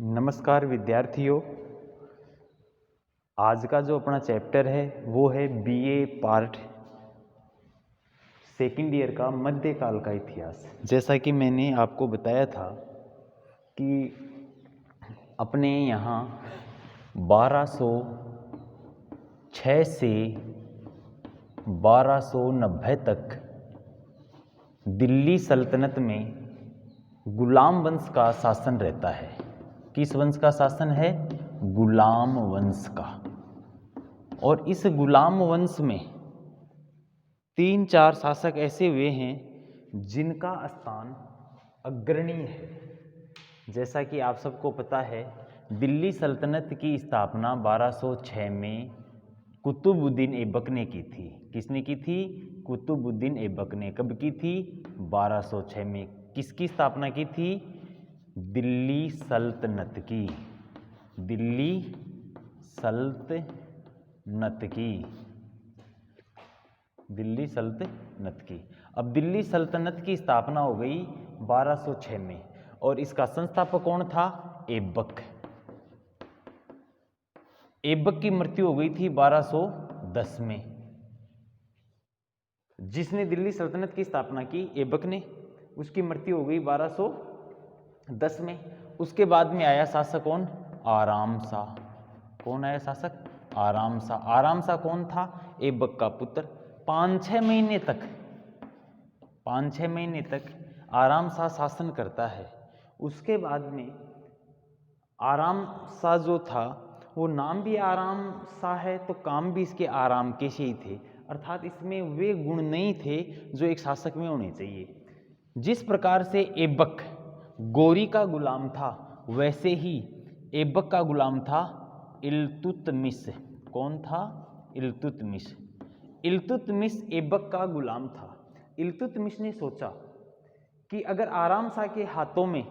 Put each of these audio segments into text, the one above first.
नमस्कार विद्यार्थियों। आज का जो अपना चैप्टर है वो है बीए पार्ट सेकेंड ईयर का मध्यकाल का इतिहास। जैसा कि मैंने आपको बताया था कि अपने यहाँ 1206 से 1290 तक दिल्ली सल्तनत में गुलाम वंश का शासन रहता है। किस वंश का शासन है? गुलाम वंश का। और इस गुलाम वंश में 3-4 शासक ऐसे हुए हैं जिनका स्थान अग्रणीय है। जैसा कि आप सबको पता है, दिल्ली सल्तनत की स्थापना 1206 में कुतुबुद्दीन ऐबक ने की थी। किसने की थी? कुतुबुद्दीन ऐबक ने। कब की थी? 1206 में। किसकी स्थापना की थी? दिल्ली सल्तनत की। दिल्ली सल्तनत की। दिल्ली सल्तनत की। अब दिल्ली सल्तनत की स्थापना हो गई 1206 में और इसका संस्थापक कौन था? ऐबक। ऐबक की मृत्यु हो गई थी 1210 में। जिसने दिल्ली सल्तनत की स्थापना की, ऐबक ने, उसकी मृत्यु हो गई 1210 में। उसके बाद में आया शासक कौन? आराम शाह। कौन आया शासक? आराम शाह। आराम शाह कौन था? ऐबक का पुत्र। 5-6 महीने तक आराम शाह शासन करता है। उसके बाद में आराम शाह जो था वो नाम भी आराम शाह है तो काम भी इसके आराम के से ही थे, अर्थात इसमें वे गुण नहीं थे जो एक शासक में होने चाहिए। जिस प्रकार से ऐबक गौरी का गुलाम था, वैसे ही ऐबक का गुलाम था इल्तुतमिश। कौन था? इल्तुतमिश। इल्तुतमिश ऐबक का गुलाम था। इल्तुतमिश ने सोचा कि अगर आराम शाह के हाथों में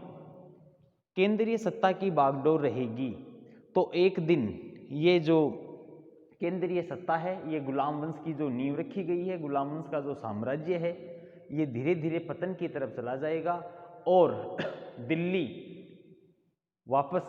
केंद्रीय सत्ता की बागडोर रहेगी तो एक दिन ये जो केंद्रीय सत्ता है, ये गुलाम वंश की जो नींव रखी गई है, गुलाम वंश का जो साम्राज्य है, ये धीरे धीरे पतन की तरफ चला जाएगा और दिल्ली वापस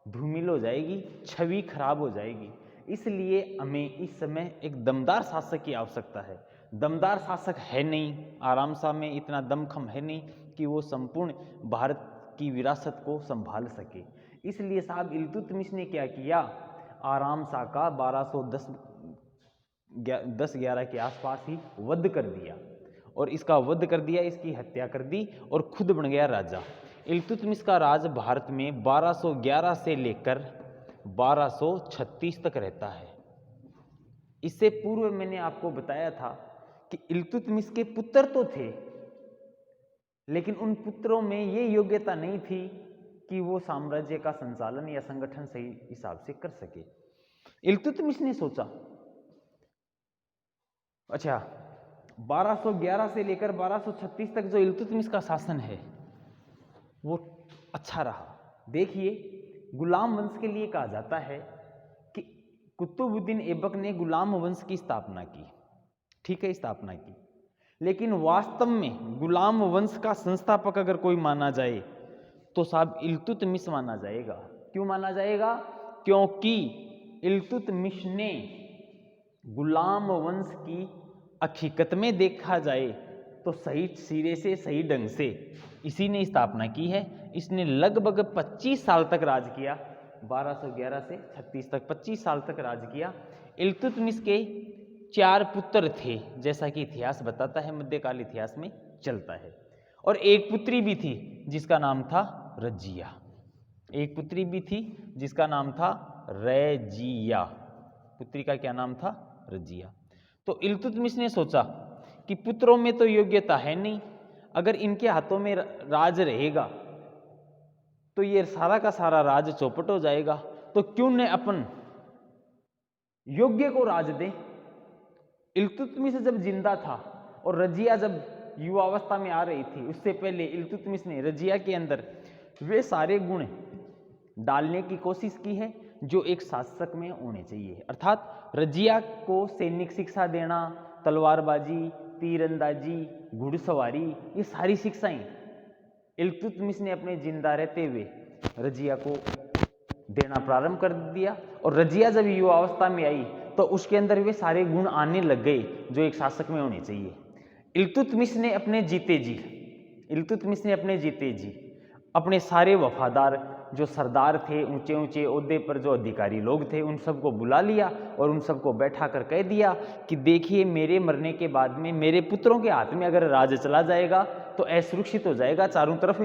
धूमिल हो जाएगी, छवि खराब हो जाएगी। इसलिए हमें इस समय एक दमदार शासक की आवश्यकता है। दमदार शासक है नहीं, आराम शाह में इतना दमखम है नहीं कि वो संपूर्ण भारत की विरासत को संभाल सके। इसलिए साहब इल्तुतमिश ने क्या किया? आराम शाह का 1210-11 के आसपास ही वध कर दिया और इसका वध कर दिया, इसकी हत्या कर दी और खुद बन गया राजा। इल्तुतमिश का राज भारत में 1211 से लेकर 1236 तक रहता है। इससे पूर्व मैंने आपको बताया था कि इल्तुतमिश के पुत्र तो थे, लेकिन उन पुत्रों में ये योग्यता नहीं थी कि वो साम्राज्य का संचालन या संगठन सही हिसाब से कर सके। इल्तुतमिश ने सोचा, अच्छा 1211 से लेकर 1236 तक जो इल्तुतमिश का शासन है वो अच्छा रहा। देखिए, गुलाम वंश के लिए कहा जाता है कि कुतुबुद्दीन ऐबक ने गुलाम वंश की स्थापना की, ठीक है, स्थापना की, लेकिन वास्तव में गुलाम वंश का संस्थापक अगर कोई माना जाए तो साहब इल्तुतमिश माना जाएगा। क्यों माना जाएगा? क्योंकि इल्तुतमिश ने गुलाम वंश की हकीकत में देखा जाए तो सही सिरे से, सही ढंग से इसी ने स्थापना की है। इसने लगभग 25 साल तक राज किया, 1211 से 36 तक 25 साल तक राज किया। इल्तुतमिश के 4 पुत्र थे, जैसा कि इतिहास बताता है, मध्यकाल इतिहास में चलता है, और एक पुत्री भी थी जिसका नाम था रजिया। एक पुत्री भी थी जिसका नाम था रजिया। पुत्री का क्या नाम था? रजिया। तो इल्तुतमिश ने सोचा कि पुत्रों में तो योग्यता है नहीं, अगर इनके हाथों में राज रहेगा तो ये सारा का सारा राज चौपट हो जाएगा, तो क्यों न अपन योग्य को राज दें। इल्तुतमिश जब जिंदा था और रजिया जब युवावस्था में आ रही थी, उससे पहले इल्तुतमिश ने रजिया के अंदर वे सारे गुण डालने की कोशिश की है जो एक शासक में होने चाहिए, अर्थात रजिया को सैनिक शिक्षा देना, तलवारबाजी, तीरंदाजी, घुड़सवारी, ये सारी शिक्षाएं इल्तुतमिश ने अपने जिंदा रहते हुए रजिया को देना प्रारंभ कर दिया। और रजिया जब युवावस्था में आई तो उसके अंदर वे सारे गुण आने लग गए जो एक शासक में होने चाहिए। इल्तुतमिश ने अपने जीते जी अपने सारे वफादार जो सरदार थे, ऊंचे ऊंचे ओहदे पर जो अधिकारी लोग थे, उन सबको बुला लिया और उन सबको बैठा कर कह दिया कि देखिए, मेरे मरने के बाद में मेरे पुत्रों के हाथ में अगर राज चला जाएगा तो असुरक्षित हो जाएगा, चारों तरफ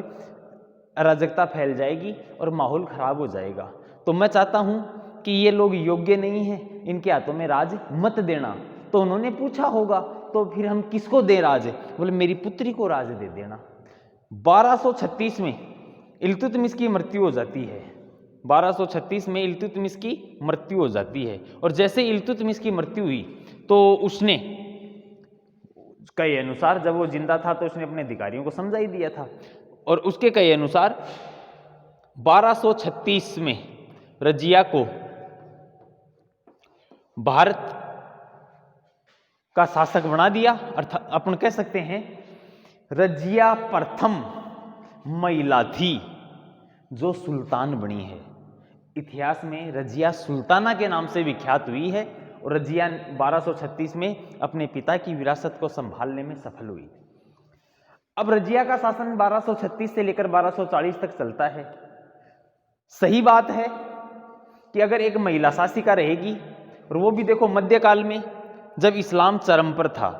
अराजकता फैल जाएगी और माहौल खराब हो जाएगा। तो मैं चाहता हूं कि ये लोग योग्य नहीं हैं, इनके हाथों में राज मत देना। तो उन्होंने पूछा होगा तो फिर हम किसको दें राज? बोले मेरी पुत्री को राज दे देना। 1236 में इल्तुतमिश की मृत्यु हो जाती है। 1236 में इल्तुतमिश की मृत्यु हो जाती है। और जैसे इल्तुतमिश की मृत्यु हुई तो उसने कहे अनुसार, जब वो जिंदा था तो उसने अपने अधिकारियों को समझा ही दिया था, और उसके कहे अनुसार 1236 में रजिया को भारत का शासक बना दिया। अर्थात अपन कह सकते हैं रजिया प्रथम महिला थी जो सुल्तान बनी है। इतिहास में रजिया सुल्ताना के नाम से विख्यात हुई है और रजिया 1236 में अपने पिता की विरासत को संभालने में सफल हुई। अब रजिया का शासन 1236 से लेकर 1240 तक चलता है। सही बात है कि अगर एक महिला शासिका रहेगी, और वो भी देखो मध्यकाल में जब इस्लाम चरम पर था,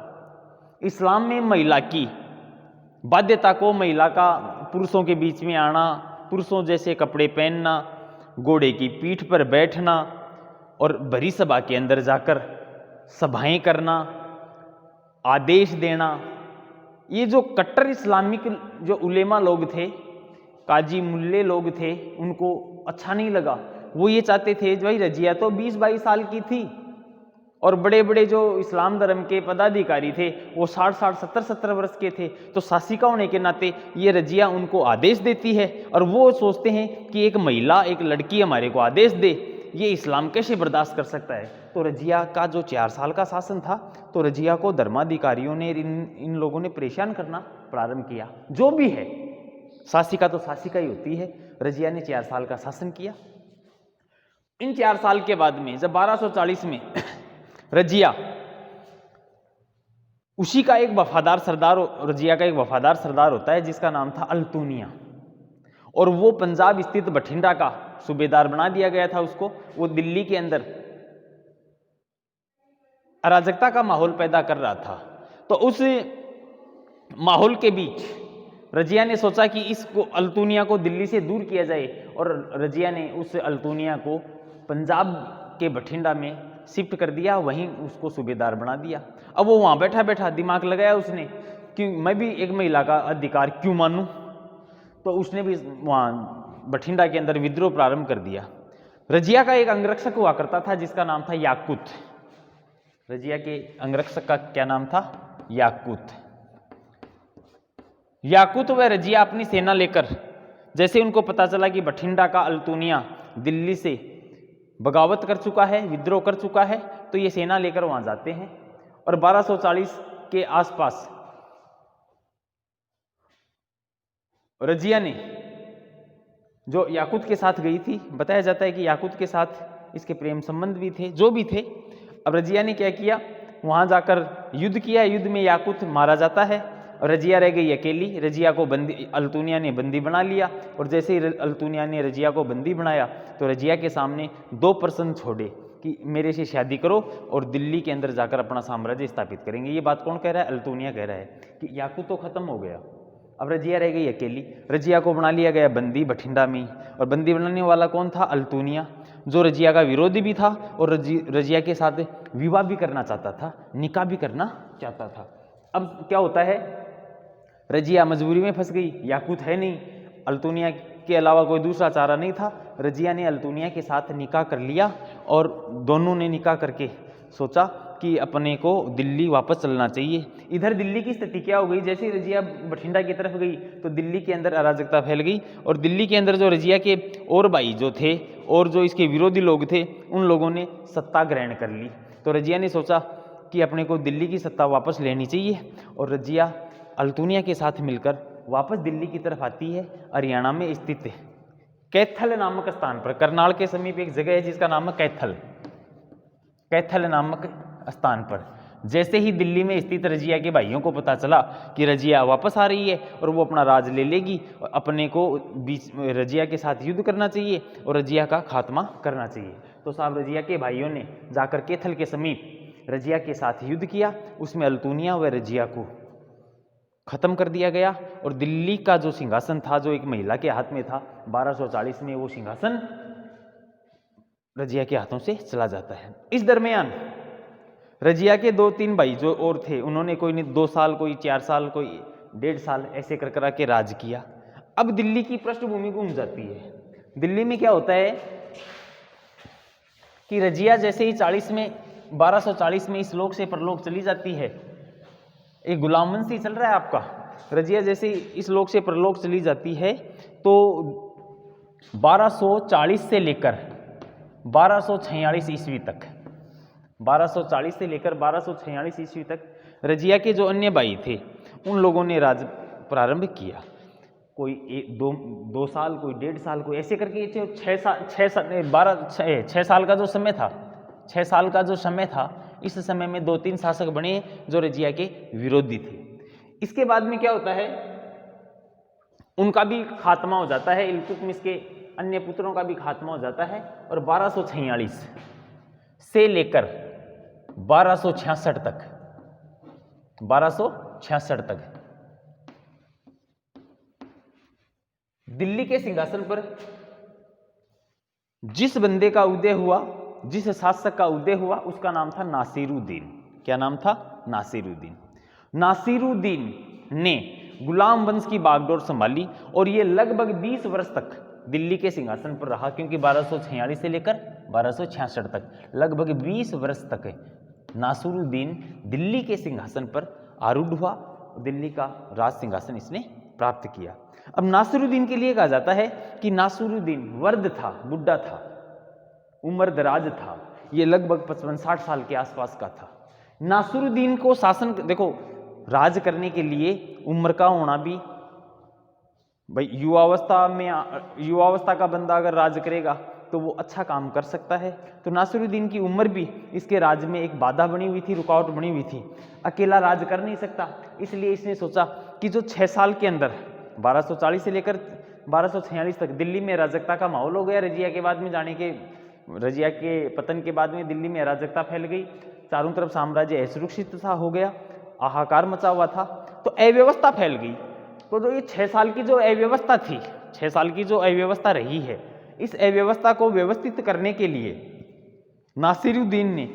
इस्लाम में महिला की बाध्यता को, महिला का पुरुषों के बीच में आना, पुरुषों जैसे कपड़े पहनना, घोड़े की पीठ पर बैठना और भरी सभा के अंदर जाकर सभाएं करना, आदेश देना, ये जो कट्टर इस्लामिक जो उलेमा लोग थे, काजी मुल्ले लोग थे, उनको अच्छा नहीं लगा। वो ये चाहते थे, भाई रजिया तो 20-22 साल की थी और बड़े बड़े जो इस्लाम धर्म के पदाधिकारी थे वो 60-60, 70-70 वर्ष के थे। तो शासिका होने के नाते ये रजिया उनको आदेश देती है और वो सोचते हैं कि एक महिला, एक लड़की हमारे को आदेश दे, ये इस्लाम कैसे बर्दाश्त कर सकता है। तो रजिया का जो 4 साल का शासन था, तो रजिया को धर्माधिकारियों ने, इन लोगों ने परेशान करना प्रारंभ किया। जो भी है, शासिका तो शासिका ही होती है। रजिया ने 4 साल का शासन किया। इन 4 साल के बाद में जब 1240 में रजिया, उसी का एक वफादार सरदार, रजिया का एक वफादार सरदार होता है जिसका नाम था अल्तुनिया, और वो पंजाब स्थित बठिंडा का सूबेदार बना दिया गया था उसको। वो दिल्ली के अंदर अराजकता का माहौल पैदा कर रहा था। तो उस माहौल के बीच रजिया ने सोचा कि इसको, अल्तुनिया को दिल्ली से दूर किया जाए, और रजिया ने उस अल्तुनिया को पंजाब के बठिंडा में शिफ्ट कर दिया, वहीं उसको सूबेदार बना दिया। अब वो वहाँ बैठा बैठा दिमाग लगाया उसने कि मैं भी एक महिला का अधिकार क्यों मानूं। तो उसने भी वहाँ बठिंडा के अंदर विद्रोह प्रारंभ कर दिया। रजिया का एक अंगरक्षक हुआ करता था जिसका नाम था याकूत। रजिया के अंगरक्षक का क्या नाम था? याकूत। याकूत व रजिया अपनी सेना लेकर, जैसे उनको पता चला कि बठिंडा का अल्तुनिया दिल्ली से बगावत कर चुका है, विद्रोह कर चुका है, तो ये सेना लेकर वहां जाते हैं। और 1240 के आसपास रजिया ने, जो याकूत के साथ गई थी, बताया जाता है कि याकूत के साथ इसके प्रेम संबंध भी थे, जो भी थे। अब रजिया ने क्या किया, वहां जाकर युद्ध किया। युद्ध में याकूत मारा जाता है और रजिया रह गई अकेली। रजिया को बंदी, अल्तुनिया ने बंदी बना लिया, और जैसे ही अल्तुनिया ने रजिया को बंदी बनाया तो रजिया के सामने 2 प्रश्न छोड़े कि मेरे से शादी करो और दिल्ली के अंदर जाकर अपना साम्राज्य स्थापित करेंगे। ये बात कौन कह रहा है? अल्तुनिया कह रहा है कि याकूत तो खत्म हो गया, अब रजिया रह गई अकेली। रजिया को बना लिया गया बंदी बठिंडा में, और बंदी बनाने वाला कौन था? अल्तुनिया, जो रजिया का विरोधी भी था और रजिया के साथ विवाह भी करना चाहता था, निकाह भी करना चाहता था। अब क्या होता है, रजिया मजबूरी में फंस गई, याकूत है नहीं, अल्तुनिया के अलावा कोई दूसरा चारा नहीं था। रजिया ने अल्तुनिया के साथ निकाह कर लिया और दोनों ने निकाह करके सोचा कि अपने को दिल्ली वापस चलना चाहिए। इधर दिल्ली की स्थिति क्या हो गई, जैसे ही रजिया बठिंडा की तरफ गई तो दिल्ली के अंदर अराजकता फैल गई, और दिल्ली के अंदर जो रजिया के और भाई जो थे और जो इसके विरोधी लोग थे, उन लोगों ने सत्ता ग्रहण कर ली। तो रजिया ने सोचा कि अपने को दिल्ली की सत्ता वापस लेनी चाहिए, और रजिया अल्तुनिया के साथ मिलकर वापस दिल्ली की तरफ आती है। हरियाणा में स्थित कैथल नामक स्थान पर, करनाल के समीप एक जगह है जिसका नाम है कैथल, कैथल नामक स्थान पर जैसे ही दिल्ली में स्थित रजिया के भाइयों को पता चला कि रजिया वापस आ रही है और वो अपना राज ले लेगी, अपने को बीच रजिया के साथ युद्ध करना चाहिए और रजिया का खात्मा करना चाहिए, तो साहब रजिया के भाइयों ने जाकर कैथल के समीप रजिया के साथ युद्ध किया। उसमें अल्तुनिया व रजिया को खत्म कर दिया गया और दिल्ली का जो सिंहासन था, जो एक महिला के हाथ में था, 1240 में वो सिंहासन रजिया के हाथों से चला जाता है। इस दरमियान रजिया के 2-3 भाई जो और थे, उन्होंने कोई नहीं 2 साल, कोई 4 साल, कोई 1.5 साल ऐसे कर करा के राज किया। अब दिल्ली की पृष्ठभूमि घूम जाती है। दिल्ली में क्या होता है कि रजिया जैसे ही 1240 में इस लोक से परलोक चली जाती है, एक गुलाम वंश ही चल रहा है आपका, रजिया जैसे ही इस लोक से परलोक चली जाती है तो 1240 से लेकर 1246 ईस्वी तक, 1240 से लेकर 1246 ईस्वी तक रजिया के जो अन्य भाई थे उन लोगों ने राज प्रारंभ किया। कोई 2 साल, कोई 1.5 साल, कोई ऐसे करके 6 साल का जो समय था, 6 साल का जो समय था, इस समय में 2-3 शासक बने जो रजिया के विरोधी थे। इसके बाद में क्या होता है, उनका भी खात्मा हो जाता है, इल्तुतमिश के अन्य पुत्रों का भी खात्मा हो जाता है और 1246 से लेकर 1266 तक, 1266 तक दिल्ली के सिंहासन पर जिस बंदे का उदय हुआ, जिस शासक का उदय हुआ, उसका नाम था नासिरुद्दीन। क्या नाम था? नासिरुद्दीन। नासिरुद्दीन ने गुलाम वंश की बागडोर संभाली और ये लगभग 20 वर्ष तक दिल्ली के सिंहासन पर रहा, क्योंकि 1246 से लेकर 1266 तक लगभग 20 वर्ष तक नासिरुद्दीन दिल्ली के सिंहासन पर आरूढ़ हुआ। दिल्ली का राज सिंहासन इसने प्राप्त किया। अब नासिरुद्दीन के लिए कहा जाता है कि नासिरुद्दीन वर्द था, बुढ़ा था, उम्र दराज था, ये लगभग 55-60 साल के आसपास का था। नासिरुद्दीन को शासन, देखो राज करने के लिए उम्र का होना भी, भाई युवावस्था का बंदा अगर राज करेगा तो वो अच्छा काम कर सकता है। तो नासिरुद्दीन की उम्र भी इसके राज में एक बाधा बनी हुई थी, रुकावट बनी हुई थी, अकेला राज कर नहीं सकता। इसलिए इसने सोचा कि जो 6 साल के अंदर 1240 से लेकर 1246 तक दिल्ली में अराजकता का माहौल हो गया। रजिया के बाद में जाने के, रजिया के पतन के बाद में दिल्ली में अराजकता फैल गई, चारों तरफ साम्राज्य असुरक्षित सा हो गया, हाहाकार मचा हुआ था, तो अव्यवस्था फैल गई। तो जो ये 6 साल की जो अव्यवस्था थी, 6 साल की जो अव्यवस्था रही है, इस अव्यवस्था को व्यवस्थित करने के लिए नासिरुद्दीन ने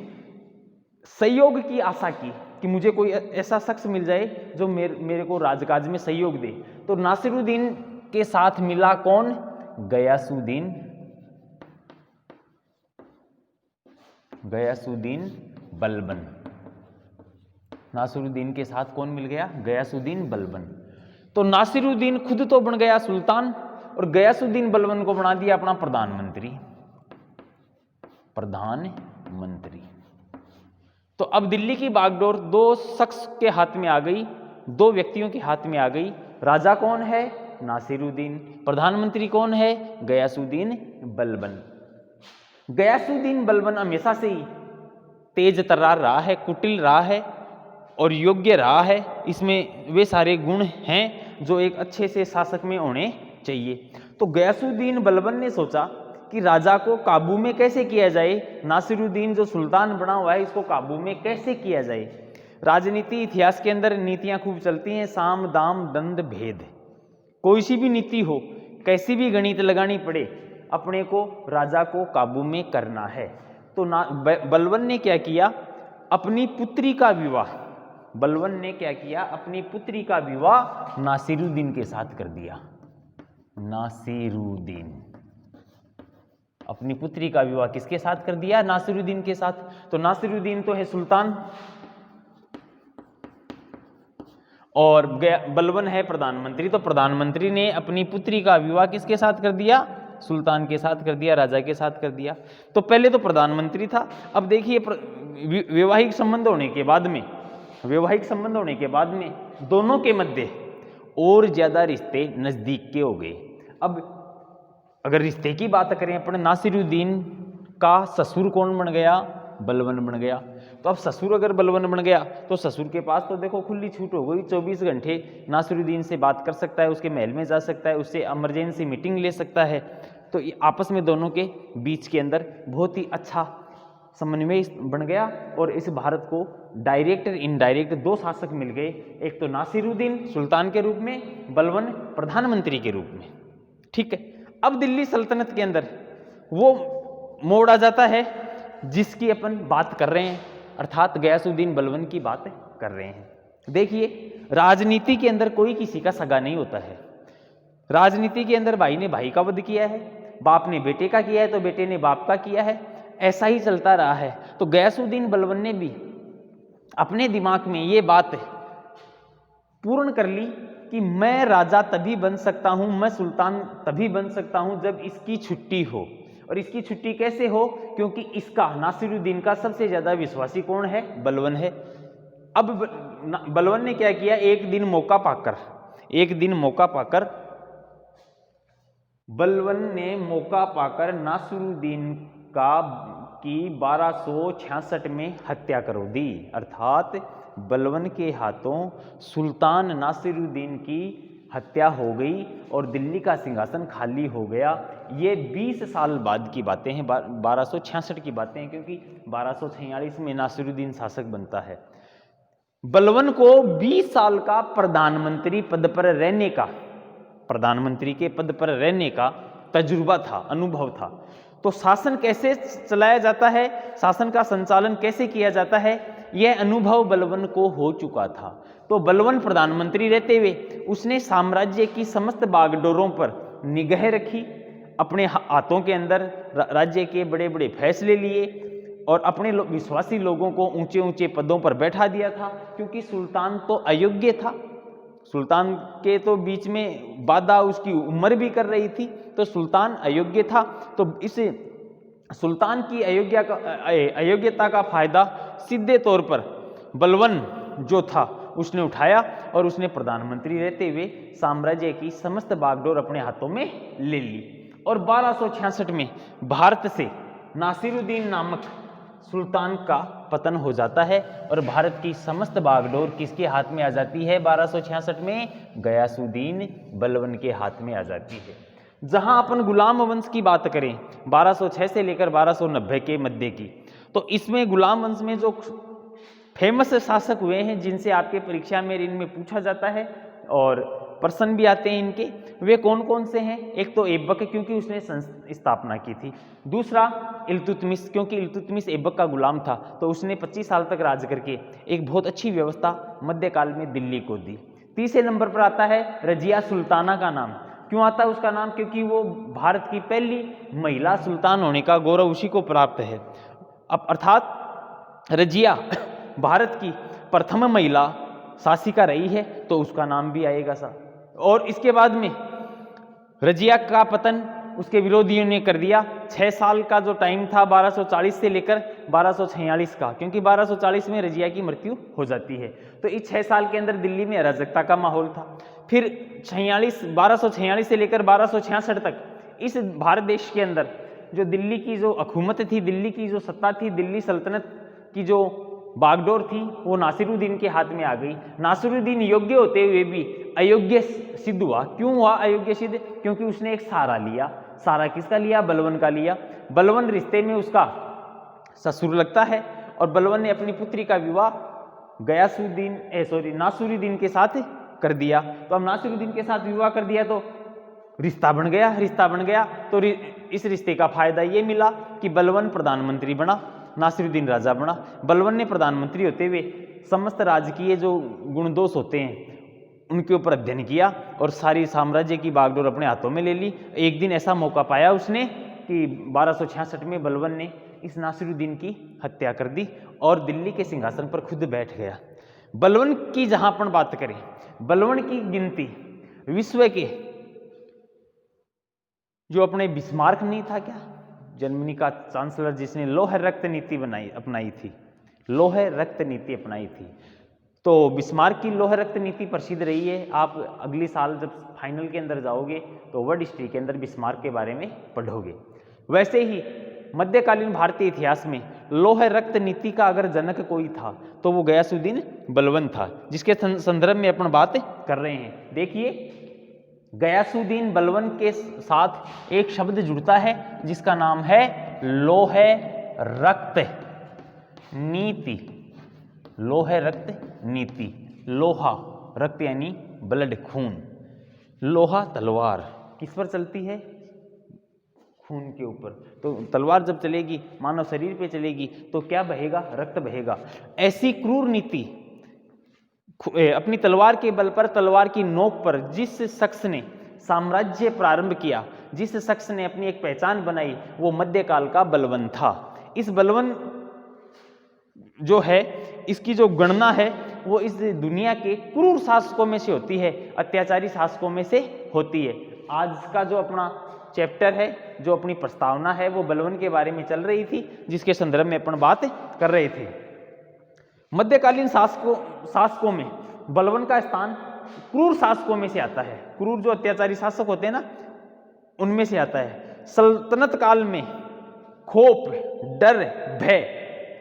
सहयोग की आशा की कि मुझे कोई ऐसा शख्स मिल जाए जो मेरे को राजकाज में सहयोग दे। तो नासिरुद्दीन के साथ मिला कौन? गयासुद्दीन, गयासुद्दीन बलबन। नासिरुद्दीन के साथ कौन मिल गया? गयासुद्दीन बलबन। तो नासिरुद्दीन खुद तो बन गया सुल्तान और गयासुद्दीन बलबन को बना दिया अपना प्रधानमंत्री। प्रधानमंत्री। तो अब दिल्ली की बागडोर 2 शख्स के हाथ में आ गई, 2 व्यक्तियों के हाथ में आ गई। राजा कौन है? नासिरुद्दीन। प्रधानमंत्री कौन है? गयासुद्दीन बलबन। गयासुद्दीन बलबन हमेशा से ही तेज तर्रार रहा है, कुटिल रहा है और योग्य रहा है। इसमें वे सारे गुण हैं जो एक अच्छे से शासक में होने चाहिए। तो गयासुद्दीन बलबन ने सोचा कि राजा को काबू में कैसे किया जाए, नासिरुद्दीन जो सुल्तान बना हुआ है इसको काबू में कैसे किया जाए। राजनीति इतिहास के अंदर नीतियां खूब चलती हैं, साम दाम दंड भेद। कोई सी भी नीति हो, कैसी भी गणित लगानी पड़े, अपने को राजा को काबू में करना है। तो बलबन ने क्या किया? अपनी पुत्री का विवाह, बलबन ने क्या किया? अपनी पुत्री का विवाह नासिरुद्दीन के साथ कर दिया। नासिरुद्दीन, अपनी पुत्री का विवाह किसके साथ कर दिया? नासिरुद्दीन के साथ। तो नासिरुद्दीन तो है सुल्तान और बलबन है प्रधानमंत्री। तो प्रधानमंत्री ने अपनी पुत्री का विवाह किसके साथ कर दिया? सुल्तान के साथ कर दिया, राजा के साथ कर दिया। तो पहले तो प्रधानमंत्री था। अब देखिए वैवाहिक संबंध होने के बाद में, वैवाहिक संबंध होने के बाद में दोनों के मध्य और ज्यादा रिश्ते नजदीक के हो गए। अब अगर रिश्ते की बात करें अपन, नासिरुद्दीन का ससुर कौन बन गया? बलबन बन गया। तो अब ससुर अगर बलबन बन गया तो ससुर के पास तो देखो खुली छूट हो गई, 24 घंटे नासिरुद्दीन से बात कर सकता है, उसके महल में जा सकता है, उससे इमरजेंसी मीटिंग ले सकता है। तो आपस में दोनों के बीच के अंदर बहुत ही अच्छा समन्वय बन गया और इस भारत को डायरेक्ट और इनडायरेक्ट दो शासक मिल गए, एक तो नासिरुद्दीन सुल्तान के रूप में, बलबन प्रधानमंत्री के रूप में। ठीक है, अब दिल्ली सल्तनत के अंदर वो मोड़ आ जाता है जिसकी अपन बात कर रहे हैं, अर्थात गयासुद्दीन बलबन की बात कर रहे हैं। देखिए, राजनीति के अंदर कोई किसी का सगा नहीं होता है। राजनीति के अंदर भाई ने भाई का वध किया है, बाप ने बेटे का किया है तो बेटे ने बाप का किया है, ऐसा ही चलता रहा है। तो गयासुद्दीन बलबन ने भी अपने दिमाग में ये बात पूर्ण कर ली कि मैं राजा तभी बन सकता हूं, मैं सुल्तान तभी बन सकता हूं जब इसकी छुट्टी हो। और इसकी छुट्टी कैसे हो? क्योंकि इसका, नासिरुद्दीन का सबसे ज्यादा विश्वासी कौन है? बलबन है। अब बलबन ने क्या किया, एक दिन मौका पाकर बलबन ने मौका पाकर नासिरुद्दीन की 1266 में हत्या करो दी। अर्थात बलबन के हाथों सुल्तान नासिरुद्दीन की हत्या हो गई और दिल्ली का सिंहासन खाली हो गया। ये 20 साल बाद की बातें हैं, 1266 की बातें हैं, क्योंकि 1246 में नासिरुद्दीन शासक बनता है। बलबन को 20 साल का प्रधानमंत्री के पद पर रहने का तजुर्बा था, अनुभव था। तो शासन कैसे चलाया जाता है, शासन का संचालन कैसे किया जाता है, यह अनुभव बलबन को हो चुका था। तो बलबन प्रधानमंत्री रहते हुए उसने साम्राज्य की समस्त बागडोरों पर निगाह रखी, अपने हाथों के अंदर राज्य के बड़े बड़े फैसले लिए और अपने विश्वासी लोगों को ऊंचे ऊंचे पदों पर बैठा दिया था। क्योंकि सुल्तान तो अयोग्य था, सुल्तान के तो बीच में बाधा उसकी उम्र भी कर रही थी, तो सुल्तान अयोग्य था। तो इस सुल्तान की अयोग्यता का फायदा सीधे तौर पर बलबन जो था उसने उठाया और उसने प्रधानमंत्री रहते हुए साम्राज्य की समस्त बागडोर अपने हाथों में ले ली। और 1266 में भारत से नासिरुद्दीन नामक सुल्तान का पतन हो जाता है और भारत की समस्त बागडोर किसके हाथ में आ जाती है? 1266 में गयासुद्दीन बलबन के हाथ में आ जाती है। जहां अपन गुलाम वंश की बात करें 1206 से लेकर 1290 के मध्य की, तो इसमें गुलाम वंश में जो फेमस शासक हुए हैं जिनसे आपके परीक्षा में इनमें पूछा जाता है और प्रश्न भी आते हैं इनके, वे कौन कौन से हैं? एक तो ऐबक, क्योंकि उसने स्थापना की थी। दूसरा इल्तुतमिश, क्योंकि इल्तुतमिश ऐबक का गुलाम था, तो उसने 25 साल तक राज करके एक बहुत अच्छी व्यवस्था मध्यकाल में दिल्ली को दी। तीसरे नंबर पर आता है रजिया सुल्ताना का नाम। क्यों आता है उसका नाम? क्योंकि वो भारत की पहली महिला सुल्तान होने का गौरव उसी को प्राप्त है। अब अर्थात रजिया भारत की प्रथम महिला शासिका रही है, तो उसका नाम भी आएगा सा। और इसके बाद में रजिया का पतन उसके विरोधियों ने कर दिया। 6 साल का जो टाइम था 1240 से लेकर 1246 का, क्योंकि 1240 में रजिया की मृत्यु हो जाती है, तो इस 6 साल के अंदर दिल्ली में अराजकता का माहौल था। फिर 1246 से लेकर 1266 तक इस भारत देश के अंदर जो दिल्ली की जो हुकूमत थी, दिल्ली की जो सत्ता थी, दिल्ली सल्तनत की जो बागडोर थी, वो नासिरुद्दीन के हाथ में आ गई। नासिरुद्दीन योग्य होते हुए भी अयोग्य सिद्ध हुआ। क्यों हुआ अयोग्य सिद्ध? क्योंकि उसने एक सहारा लिया। सहारा किसका लिया? बलबन का लिया। बलबन रिश्ते में उसका ससुर लगता है और बलबन ने अपनी पुत्री का विवाह नासिरुद्दीन के साथ कर दिया। तो अब नासिरुद्दीन के साथ विवाह कर दिया तो रिश्ता बन गया। तो इस रिश्ते का फायदा ये मिला कि बलबन प्रधानमंत्री बना, नासिरुद्दीन राजा बना। बलबन ने प्रधानमंत्री होते हुए समस्त राजकीय जो गुण दोष होते हैं उनके ऊपर अध्ययन किया और सारी साम्राज्य की बागडोर अपने हाथों में ले ली। एक दिन ऐसा मौका पाया उसने कि 1266 में बलबन ने इस नासिरुद्दीन की हत्या कर दी और दिल्ली के सिंहासन पर खुद बैठ गया। बलबन की जहां अपन बात करें, बलबन की गिनती विश्व के जो अपने बिस्मार्क नहीं था क्या, जर्मनी का चांसलर, जिसने लौह रक्त नीति अपनाई थी, तो बिस्मार्क की लौह रक्त नीति प्रसिद्ध रही है। आप अगली साल जब फाइनल के अंदर जाओगे तो वर्ल्ड हिस्ट्री के अंदर बिस्मार्क के बारे में पढ़ोगे। वैसे ही मध्यकालीन भारतीय इतिहास में लौह रक्त नीति का अगर जनक कोई था तो वो गयासुद्दीन बलबन था, जिसके संदर्भ में अपन बात कर रहे हैं। देखिए, गयासुद्दीन बलबन के साथ एक शब्द जुड़ता है जिसका नाम है लौह रक्त नीति। लौह रक्त नीति, लोहा रक्त यानी ब्लड, खून, लोहा तलवार किस पर चलती है? खून के ऊपर। तो तलवार जब चलेगी मानव शरीर पे चलेगी तो क्या बहेगा? रक्त बहेगा। ऐसी क्रूर नीति अपनी तलवार के बल पर, तलवार की नोक पर जिस शख्स ने साम्राज्य प्रारंभ किया, जिस शख्स ने अपनी एक पहचान बनाई, वो मध्यकाल का बलबन था। इस बलबन जो है, इसकी जो गणना है वो इस दुनिया के क्रूर शासकों में से होती है, अत्याचारी शासकों में से होती है। आज का जो अपना चैप्टर है, जो अपनी प्रस्तावना है, वो बलबन के बारे में चल रही थी, जिसके संदर्भ में अपन बात कर रहे थे। मध्यकालीन शासकों में बलबन का स्थान क्रूर शासकों में से आता है। क्रूर जो अत्याचारी शासक होते हैं ना, उनमें से आता है। सल्तनत काल में खोप, डर, भय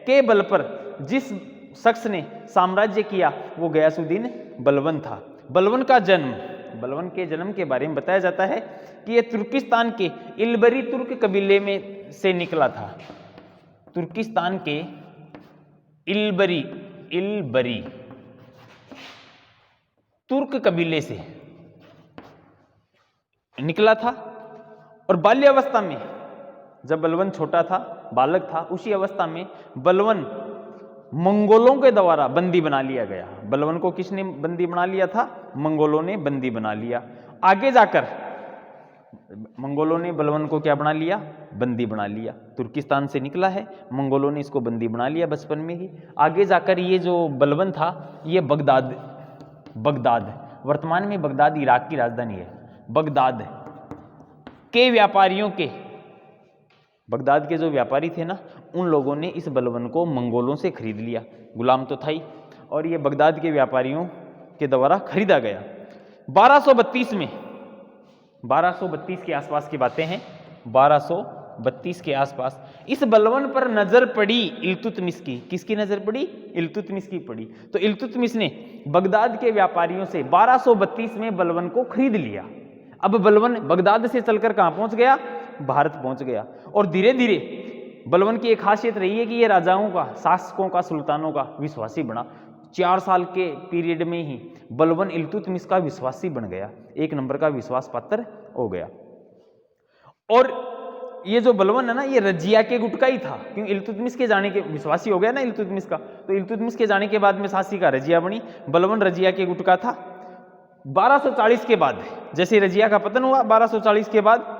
के बल पर जिस शख्स ने साम्राज्य किया वो गयासुद्दीन बलबन था। बलबन का जन्म, बलबन के जन्म के बारे में बताया जाता है कि यह तुर्किस्तान के इल्बरी तुर्क कबीले में से निकला था। तुर्किस्तान के इल्बरी तुर्क कबीले से निकला था। और बाल्यावस्था में, जब बलबन छोटा था, बालक था, उसी अवस्था में बलबन मंगोलों के द्वारा बंदी बना लिया गया। बलबन को किसने बंदी बना लिया था? मंगोलों ने बंदी बना लिया। आगे जाकर मंगोलों ने बलबन को क्या बना लिया? बंदी बना लिया। तुर्किस्तान से निकला है, मंगोलों ने इसको बंदी बना लिया बचपन में ही। आगे जाकर ये जो बलबन था, ये बगदाद, वर्तमान में बगदाद इराक की राजधानी है, बगदाद के व्यापारियों के, बगदाद के जो व्यापारी थे ना, उन लोगों ने इस बलबन को मंगोलों से खरीद लिया। गुलाम तो था ही, और ये बगदाद के व्यापारियों के द्वारा खरीदा गया। 1232 में, 1232 के आसपास की बातें हैं, 1232 के आसपास इस बलबन पर नजर पड़ी इल्तुतमिश की। किसकी नजर पड़ी? इल्तुतमिश की पड़ी। तो इल्तुतमिश ने बगदाद के व्यापारियों से 1232 में बलबन को खरीद लिया। अब बलबन बगदाद से चलकर कहां पहुंच गया? भारत पहुंच गया। और धीरे धीरे बलबन की एक खासियत रही है कि ये राजाओं का, शासकों का, सुल्तानों का विश्वासी बना। 4 साल के पीरियड में ही बलबन इल्तुतमिश का विश्वासी बन गया, एक नंबर का विश्वास पात्र हो गया। और ये जो बलबन है ना, ये रजिया के गुट का ही था, क्योंकि इल्तुतमिश के जाने के विश्वासी हो गया ना इल्तुतमिश का, तो इल्तुतमिश के जाने के बाद में शासिका रजिया बनी। बलबन रजिया के गुट का था। 1240 के बाद, जैसे रजिया का पतन हुआ, 1240 के बाद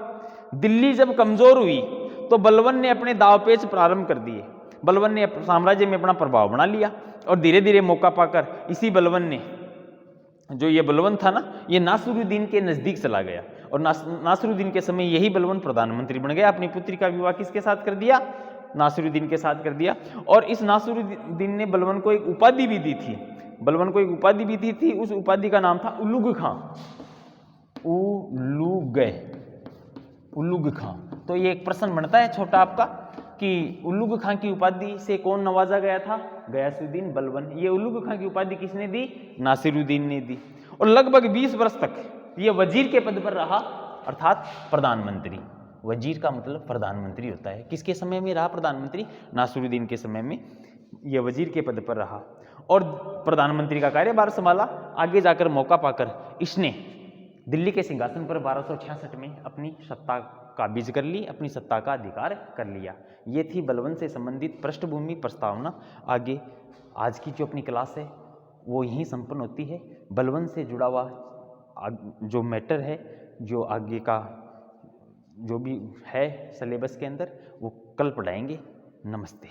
दिल्ली जब कमजोर हुई तो बलबन ने अपने दावपेच प्रारंभ कर दिए। बलबन ने साम्राज्य में अपना प्रभाव बना लिया, और धीरे धीरे मौका पाकर इसी बलबन ने, जो ये बलबन था ना, ये नासिरुद्दीन के नजदीक चला गया। और नासिरुद्दीन के समय यही बलबन प्रधानमंत्री बन गया। अपनी पुत्री का विवाह किसके साथ कर दिया? नासिरुद्दीन के साथ कर दिया। और इस नासिरुद्दीन ने बलबन को एक उपाधि भी दी थी, बलबन को एक उपाधि भी दी थी। उस उपाधि का नाम था उलुग खां। उलुग खां। तो ये एक प्रश्न बनता है छोटा आपका कि उलुग खां की उपाधि से कौन नवाजा गया था? गयासुद्दीन बलबन। ये उलुग खां की उपाधि किसने दी? नासिरुद्दीन ने दी। और लगभग 20 वर्ष तक ये वजीर के पद पर रहा, अर्थात प्रधानमंत्री। वजीर का मतलब प्रधानमंत्री होता है। किसके समय में रहा प्रधानमंत्री? नासिरुद्दीन के समय में ये वजीर के पद पर रहा और प्रधानमंत्री का कार्यभार संभाला। आगे जाकर मौका पाकर इसने दिल्ली के सिंहासन पर 1266 में अपनी सत्ता काबिज कर ली, अपनी सत्ता का अधिकार कर लिया। ये थी बलबन से संबंधित पृष्ठभूमि प्रस्तावना। आगे आज की जो अपनी क्लास है वो यहीं संपन्न होती है। बलबन से जुड़ा हुआ जो मैटर है, जो आगे का जो भी है सिलेबस के अंदर, वो कल पढ़ाएंगे। नमस्ते।